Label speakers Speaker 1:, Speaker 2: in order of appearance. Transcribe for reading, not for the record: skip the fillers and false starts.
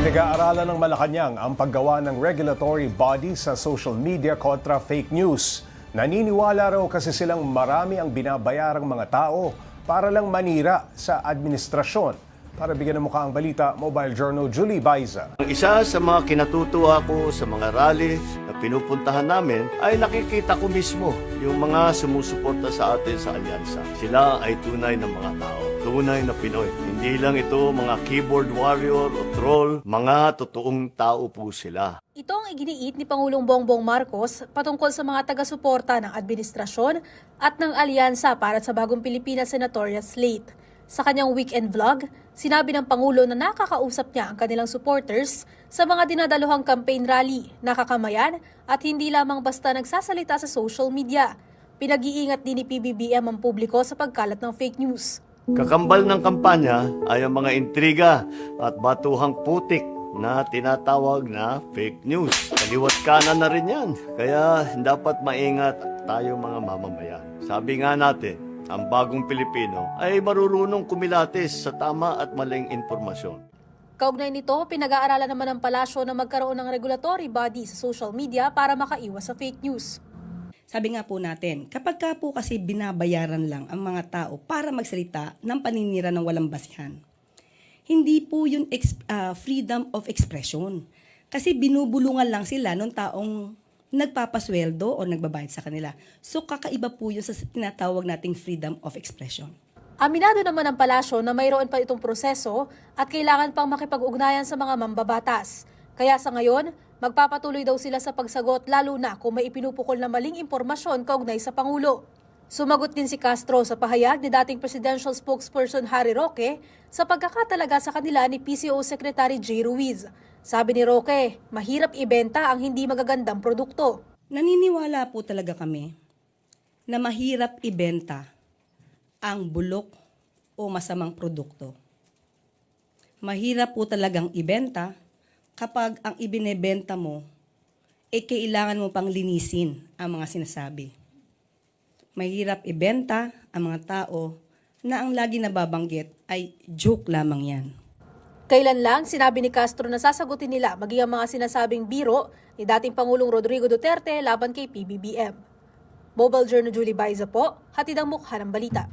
Speaker 1: Pinag-aaralan ng Malacanang ang paggawa ng regulatory body sa social media kontra fake news. Naniniwala raw kasi silang marami ang binabayarang mga tao para lang manira sa administrasyon. Para bigyan ng mukha ang balita, Mobile Journal Julie Baiza.
Speaker 2: Ang isa sa mga kinatutuwa ko sa mga rally na pinupuntahan namin ay nakikita ko mismo yung mga sumusuporta sa atin sa alyansa. Sila ay tunay na mga tao, tunay na Pinoy. Hindi lang ito mga keyboard warrior o troll, mga totoong tao po sila.
Speaker 3: Ito ang iginiit ni Pangulong Bongbong Marcos patungkol sa mga taga-suporta ng administrasyon at ng alyansa para sa Bagong Pilipinas senatorial slate. Sa kanyang weekend vlog, sinabi ng Pangulo na nakakausap niya ang kanilang supporters sa mga dinadaluhang campaign rally, nakakamayan at hindi lamang basta nagsasalita sa social media. Pinag-iingat din ni PBBM ang publiko sa pagkalat ng fake news.
Speaker 2: Kakambal ng kampanya ay ang mga intriga at batuhang putik na tinatawag na fake news. Kaliwat kanan na rin yan. Kaya dapat maingat tayo mga mamamayan. Sabi nga natin, ang bagong Pilipino ay marurunong kumilatis sa tama at maling impormasyon.
Speaker 3: Kaugnay nito, pinag-aaralan naman ng palasyo na magkaroon ng regulatory body sa social media para makaiwas sa fake news.
Speaker 4: Sabi nga po natin, kapag ka po kasi binabayaran lang ang mga tao para magsalita ng paninira ng walang basihan, hindi po yun freedom of expression. Kasi binubulungan lang sila ng taong nagpapasweldo o nagbabayad sa kanila. So kakaiba po yun sa tinatawag nating freedom of expression.
Speaker 3: Aminado naman ang palasyo na mayroon pa itong proseso at kailangan pang makipag-ugnayan sa mga mambabatas. Kaya sa ngayon, magpapatuloy daw sila sa pagsagot lalo na kung may ipinupukol na maling impormasyon kaugnay sa Pangulo. Sumagot din si Castro sa pahayag ni dating presidential spokesperson Harry Roque sa pagkakatalaga sa kanila ni PCO Secretary J. Ruiz. Sabi ni Roque, mahirap ibenta ang hindi magagandang produkto.
Speaker 4: Naniniwala po talaga kami na mahirap ibenta ang bulok o masamang produkto. Mahirap po talagang ibenta kapag ang ibinebenta mo kailangan mo pang linisin ang mga sinasabi. Mahirap ibenta ang mga tao na ang lagi nababanggit ay joke lamang yan.
Speaker 3: Kailan lang sinabi ni Castro na sasagutin nila maging ang mga sinasabing biro ni dating Pangulong Rodrigo Duterte laban kay PBBM. Mobile Journal Julie Baiza po, hatid ang mukha ng balita.